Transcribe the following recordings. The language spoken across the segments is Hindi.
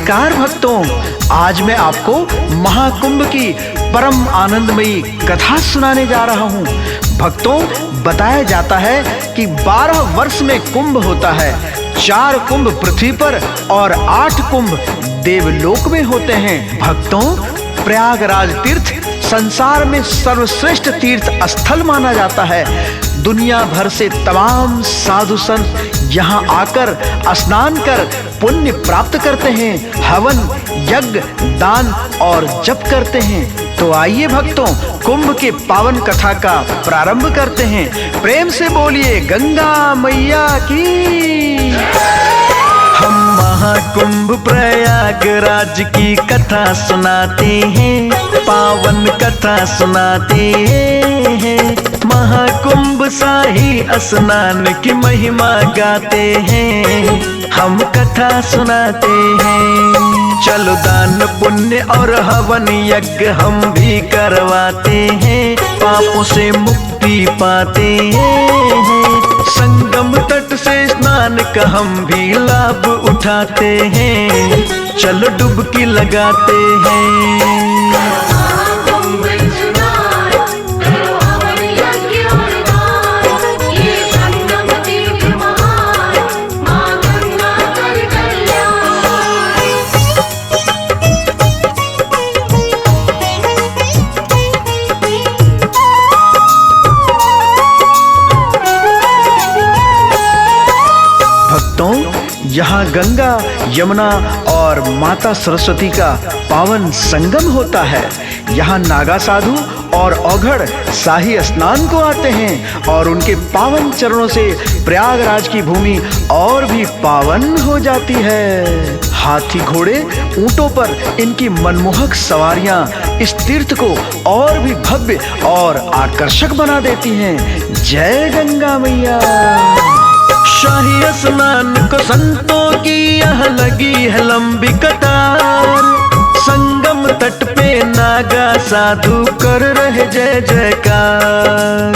नमस्कार भक्तों, आज मैं आपको महाकुंभ की परम आनंदमयी कथा सुनाने जा रहा हूँ। भक्तों, बताया जाता है कि 12 वर्ष में कुंभ होता है। 4 कुंभ पृथ्वी पर और 8 कुंभ देवलोक में होते हैं। भक्तों, प्रयागराज तीर्थ संसार में सर्वश्रेष्ठ तीर्थ स्थल माना जाता है। दुनिया भर से तमाम साधु संत यहाँ आकर स्नान कर पुण्य प्राप्त करते हैं, हवन, यज्ञ, दान और जप करते हैं। तो आइए भक्तों, कुंभ के पावन कथा का प्रारंभ करते हैं। प्रेम से बोलिए गंगा मैया की। हम महाकुंभ प्रयागराज की कथा सुनाते हैं, पावन कथा सुनाते हैं। महाकुंभ शाही स्नान की महिमा गाते हैं, हम कथा सुनाते हैं। चलो दान पुण्य और हवन यज्ञ हम भी करवाते हैं, पापों से मुक्ति पाते हैं। संगम तट से स्नान का हम भी लाभ उठाते हैं, चलो डुबकी लगाते हैं। यहाँ गंगा, यमुना और माता सरस्वती का पावन संगम होता है। यहाँ नागा साधु और औघड़ शाही स्नान को आते हैं और उनके पावन चरणों से प्रयागराज की भूमि और भी पावन हो जाती है। हाथी, घोड़े, ऊंटों पर इनकी मनमोहक सवारियां इस तीर्थ को और भी भव्य और आकर्षक बना देती हैं। जय गंगा मैया। शाही स्नान को संतों की यहाँ लगी है लंबी कतार। संगम तट पे नागा साधु कर रहे जय जयकार।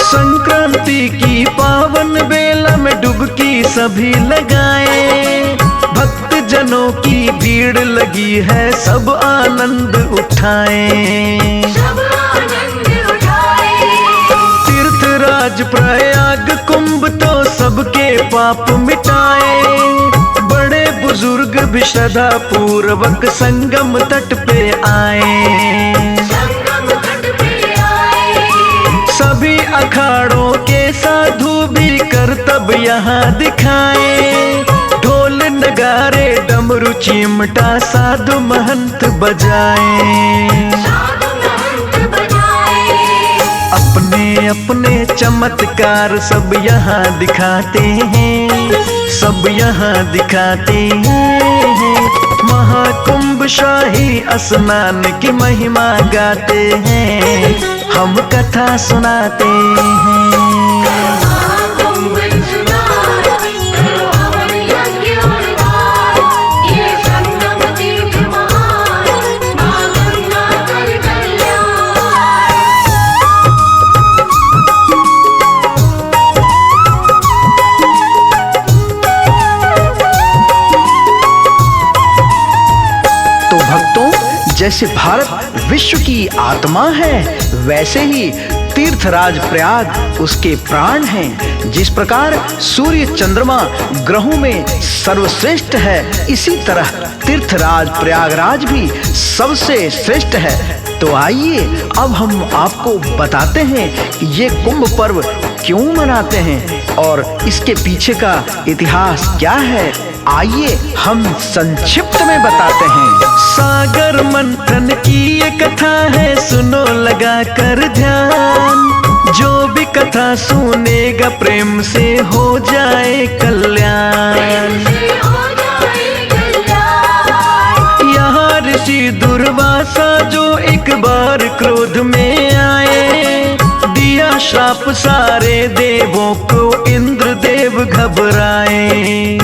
संक्रांति की पावन बेला में डुबकी सभी लगाए। भक्त जनों की भीड़ लगी है, सब आनंद उठाएं। तीर्थराज प्रयाग कुंभ तो सबके पाप मिटाए। बड़े बुजुर्ग भी श्रद्धा पूर्वक संगम तट पे आए। सभी अखाड़ों के साधु भी करतब यहाँ दिखाए। ढोल नगारे डमरू चिमटा साधु महंत बजाए। अपने अपने चमत्कार सब यहाँ दिखाते हैं, सब यहाँ दिखाते हैं। महाकुंभ शाही स्नान की महिमा गाते हैं, हम कथा सुनाते हैं। जैसे भारत विश्व की आत्मा है, वैसे ही तीर्थराज प्रयाग उसके प्राण हैं। जिस प्रकार सूर्य चंद्रमा ग्रहों में सर्वश्रेष्ठ है, इसी तरह तीर्थराज प्रयागराज भी सबसे श्रेष्ठ है। तो आइए अब हम आपको बताते हैं कि ये कुंभ पर्व क्यों मनाते हैं और इसके पीछे का इतिहास क्या है। आइए हम संक्षिप्त में बताते हैं। सागर मंथन की ये कथा है, सुनो लगा कर ध्यान। जो भी कथा सुनेगा प्रेम से हो जाए कल्याण। यहाँ ऋषि दुर्वासा जो एक बार क्रोध में आए, दिया श्राप सारे देवों को, इंद्र देव घबराए।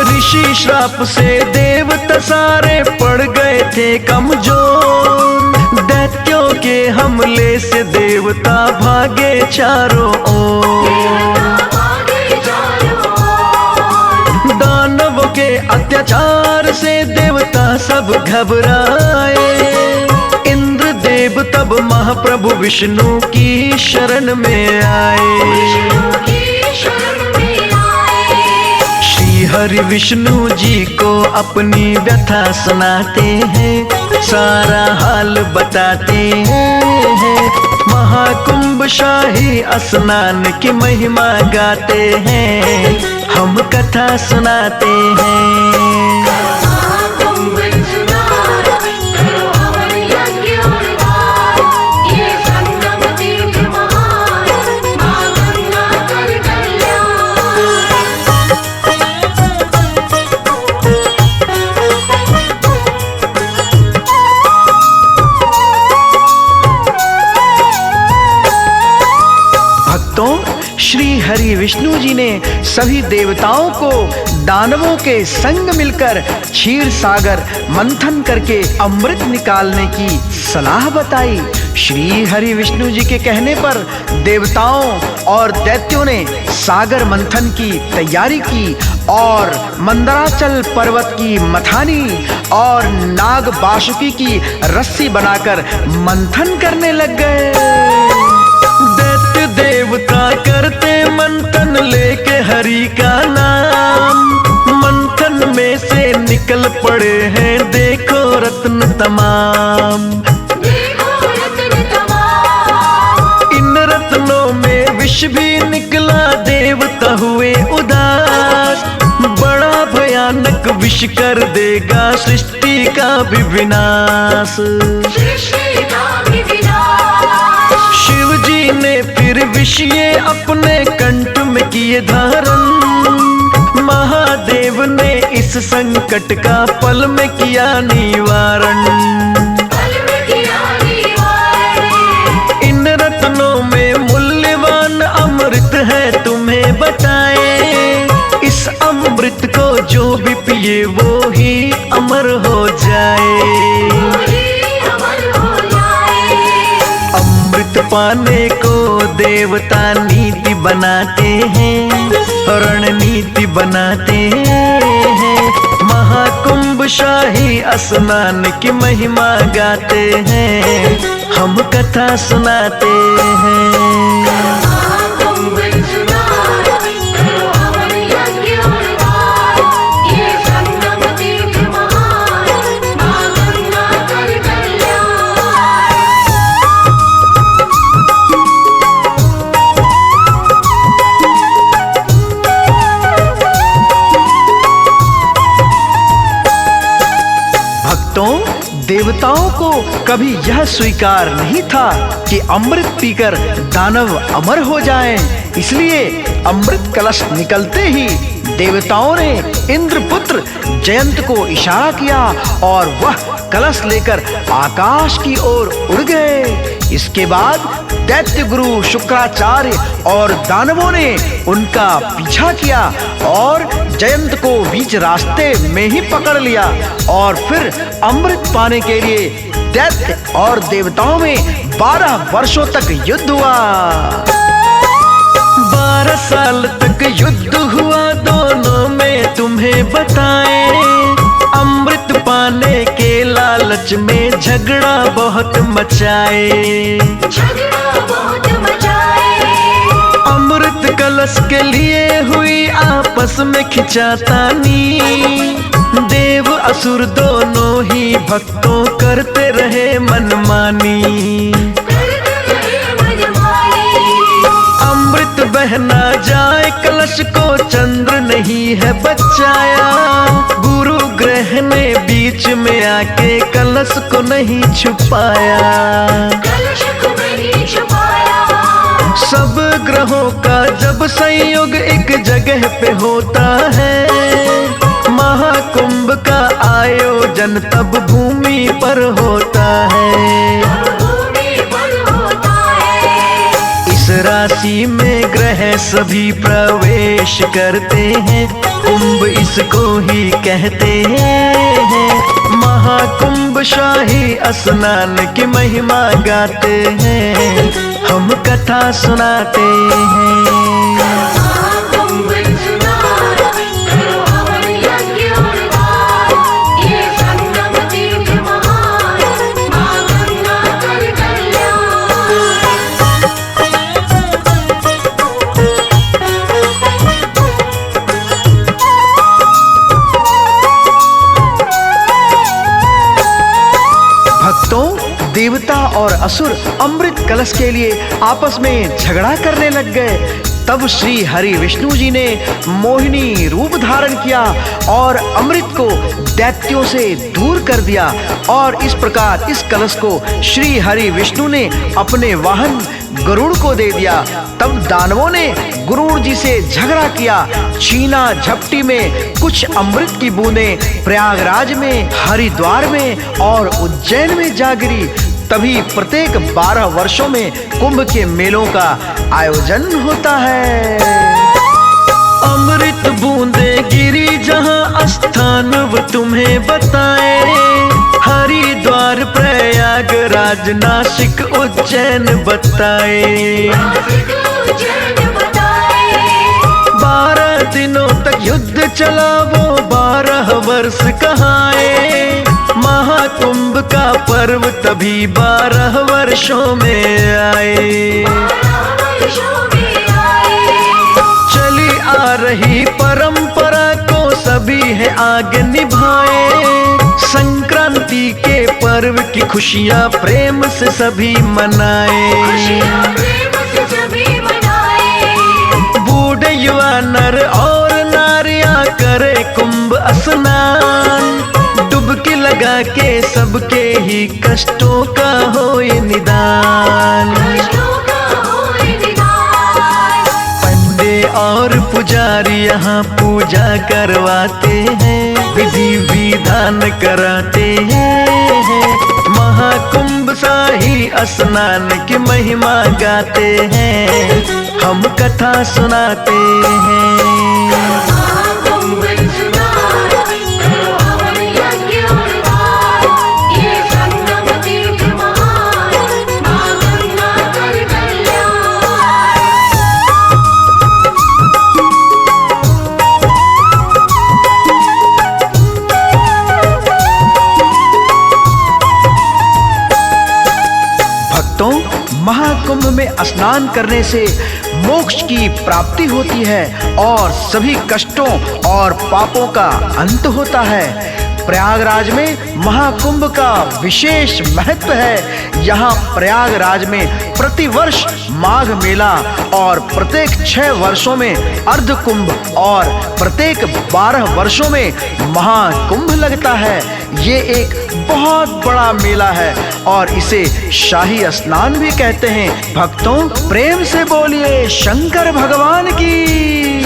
ऋषि श्राप से देवता सारे पड़ गए थे कमजोर। दैत्यों के हमले से देवता भागे चारों ओर। के अत्याचार से देवता सब घबराए। इंद्र देव तब महाप्रभु विष्णु की शरण में आए। श्री हरि विष्णु जी को अपनी व्यथा सुनाते हैं, सारा हाल बताते हैं। महाकुंभ शाही स्नान की महिमा गाते हैं, हम कथा सुनाते हैं। श्री हरि विष्णु जी ने सभी देवताओं को दानवों के संग मिलकर क्षीर सागर मंथन करके अमृत निकालने की सलाह बताई। श्री हरि विष्णु जी के कहने पर देवताओं और दैत्यों ने सागर मंथन की तैयारी की और मंदराचल पर्वत की मथानी और नाग बासुकी की रस्सी बनाकर मंथन करने लग गए। दैत्य देवता करते मंथन लेके हरि का नाम, मंथन में से निकल पड़े हैं देखो रत्न तमाम। इन रत्नों में विष भी निकला, देवता हुए उदास। बड़ा भयानक विष कर देगा सृष्टि का भी विनाश। शिव जी ने फिर विष ये अपने कंठ में किए धारण, महादेव ने इस संकट का पल में किया निवारण। इन रत्नों में मूल्यवान अमृत है तुम्हें बताए, इस अमृत को जो भी पिए वो ही अमर हो जाए। अमृत पाने को देवता नीति बनाते हैं, रणनीति बनाते हैं। महाकुंभ शाही स्नान की महिमा गाते हैं, हम कथा सुनाते हैं। देवताओं को कभी यह स्वीकार नहीं था कि अमृत पीकर दानव अमर हो जाएं, इसलिए अमृत कलश निकलते ही देवताओं ने इंद्रपुत्र जयंत को इशारा किया और वह कलश लेकर आकाश की ओर उड़ गए। इसके बाद दैत्य गुरु शुक्राचार्य और दानवों ने उनका पीछा किया और जयंत को बीच रास्ते में ही पकड़ लिया और फिर अमृत पाने के लिए दैत्य और देवताओं में 12 वर्षों तक युद्ध हुआ। 12 साल तक युद्ध हुआ दोनों में तुम्हें बताएं। अमृत पाने के लालच में झगड़ा बहुत मचाए। अमृत कलश के लिए हुई आपस में खिंचातानी, देव असुर दोनों ही भक्तों करते रहे मनमानी। अमृत बहना जाए कलश को चंद्र नहीं है बचाया, गुरु ग्रह ने बीच में आके कलश को नहीं छुपाया। सब ग्रहों का जब संयोग एक जगह पे होता है, महाकुंभ का आयोजन तब भूमि पर होता है। इस राशि में ग्रह सभी प्रवेश करते हैं, कुंभ इसको ही कहते हैं। महाकुंभ शाही स्नान की महिमा गाते हैं, हम कथा सुनाते हैं। देवता और असुर अमृत कलश के लिए आपस में झगड़ा करने लग गए। तब श्री हरि विष्णु जी ने मोहिनी रूप धारण किया और अमृत को दैत्यों से दूर कर दिया, और इस प्रकार इस कलश को श्री हरि विष्णु ने अपने वाहन गरुड़ को दे दिया। तब दानवों ने गरुड़ जी से झगड़ा किया। छीना झपटी में कुछ अमृत की बूंदें प्रयागराज में, हरिद्वार में और उज्जैन में जा गिरी। तभी प्रत्येक 12 वर्षों में कुंभ के मेलों का आयोजन होता है। अमृत बूंदे गिरी जहां स्थान वो तुम्हें बताए, हरिद्वार प्रयागराज नासिक उज्जैन बताए। 12 दिनों तक युद्ध चला वो 12 वर्ष कहाए। महाकुंभ का पर्व तभी 12 वर्षों में आए। चली आ रही परंपरा को सभी है आगे निभाए। संक्रांति के पर्व की खुशियाँ प्रेम से सभी मनाए। बूढ़े युवा नर और नारियां करे कुंभ स्नान, डुबकी लगा के सबके ही कष्टों का होए निदान। पंडे और पुजारी यहाँ पूजा करवाते हैं, विधि विधान कराते हैं। महाकुंभ शाही स्नान की महिमा गाते हैं, हम कथा सुनाते हैं। महाकुंभ में स्नान करने से मोक्ष की प्राप्ति होती है और सभी कष्टों और पापों का अंत होता है। प्रयागराज में महाकुंभ का विशेष महत्व है। यहाँ प्रयागराज में प्रतिवर्ष माघ मेला और प्रत्येक 6 वर्षों में अर्ध कुंभ और प्रत्येक 12 वर्षों में महाकुंभ लगता है। ये एक बहुत बड़ा मेला है और इसे शाही स्नान भी कहते हैं। भक्तों, प्रेम से बोलिए शंकर भगवान की।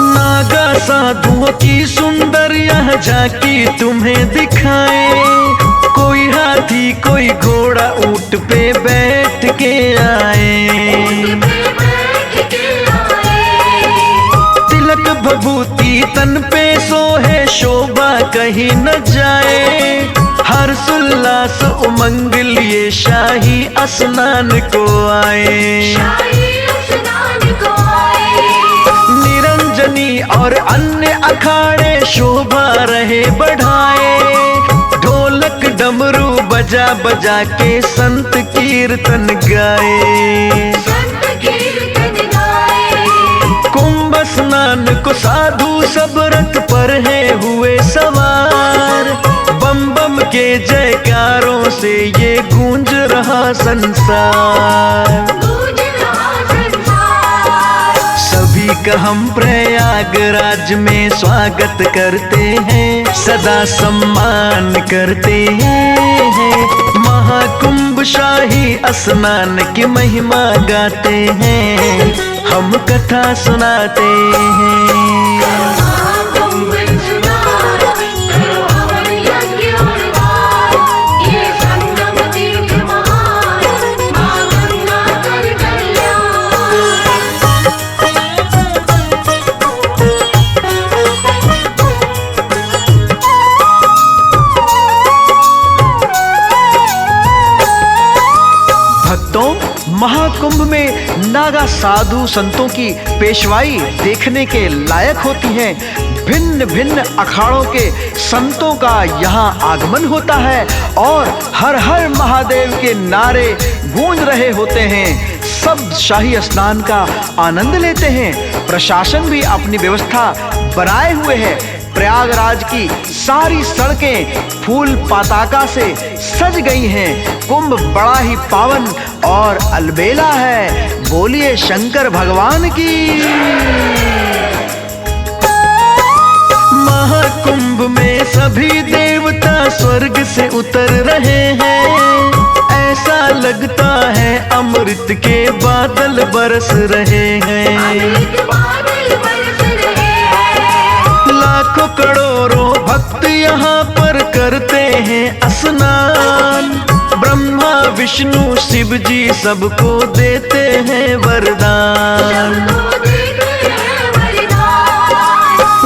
नागा साधुओं की सुंदर यह झांकी तुम्हें दिखाए। कोई हाथी कोई घोड़ा ऊंट पे बैठ के आए। तिलक भभूति तन पे सोहे शोभा कहीं न जाए। हर्ष उल्लास उमंग लिए शाही स्नान को आए। निरंजनी और अन्य अखाड़े शोभा रहे बढ़ाए। ढोलक डमरू बजा बजा के संत कीर्तन गाए। कुंभ स्नान को साधु सब रथ पर है हुए सवार। बम बम के जयकारों से ये गूंज रहा संसार। सभी का हम प्रयागराज में स्वागत करते हैं, सदा सम्मान करते हैं। महाकुंभ शाही स्नान की महिमा गाते हैं, हम कथा सुनाते हैं। महाकुंभ में नागा साधु संतों की पेशवाई देखने के लायक होती है। भिन्न भिन्न अखाड़ों के संतों का यहाँ आगमन होता है और हर हर महादेव के नारे गूंज रहे होते हैं। सब शाही स्नान का आनंद लेते हैं। प्रशासन भी अपनी व्यवस्था बनाए हुए है। प्रयागराज की सारी सड़कें फूल पताका से सज गई हैं। कुंभ बड़ा ही पावन और अलबेला है। बोलिए शंकर भगवान की। महाकुंभ में सभी देवता स्वर्ग से उतर रहे हैं। ऐसा लगता है अमृत के बादल बरस रहे हैं। लाखों करोड़ों भक्त यहाँ पर करते हैं स्नान। ब्रह्मा विष्णु शिव जी सबको देते हैं वरदान।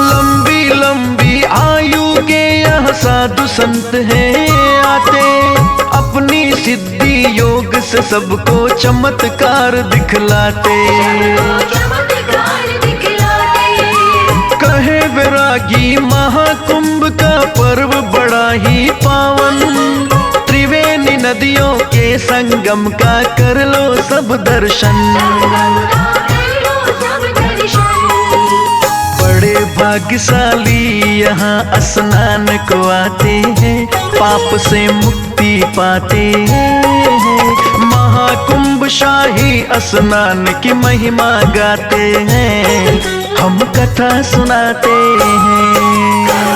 लंबी लंबी आयु के यहाँ साधु संत हैं आते। अपनी सिद्धि योग से सबको चमत्कार दिखलाते। कहे वैरागी महाकुंभ का पर्व बड़ा ही पावन। त्रिवेणी नदियों के संगम का कर लो सब दर्शन। बड़े भाग्यशाली यहाँ स्नान को आते हैं। पाप से मुक्ति पाते हैं। महाकुंभ शाही स्नान की महिमा गाते हैं। हम कथा सुनाते हैं।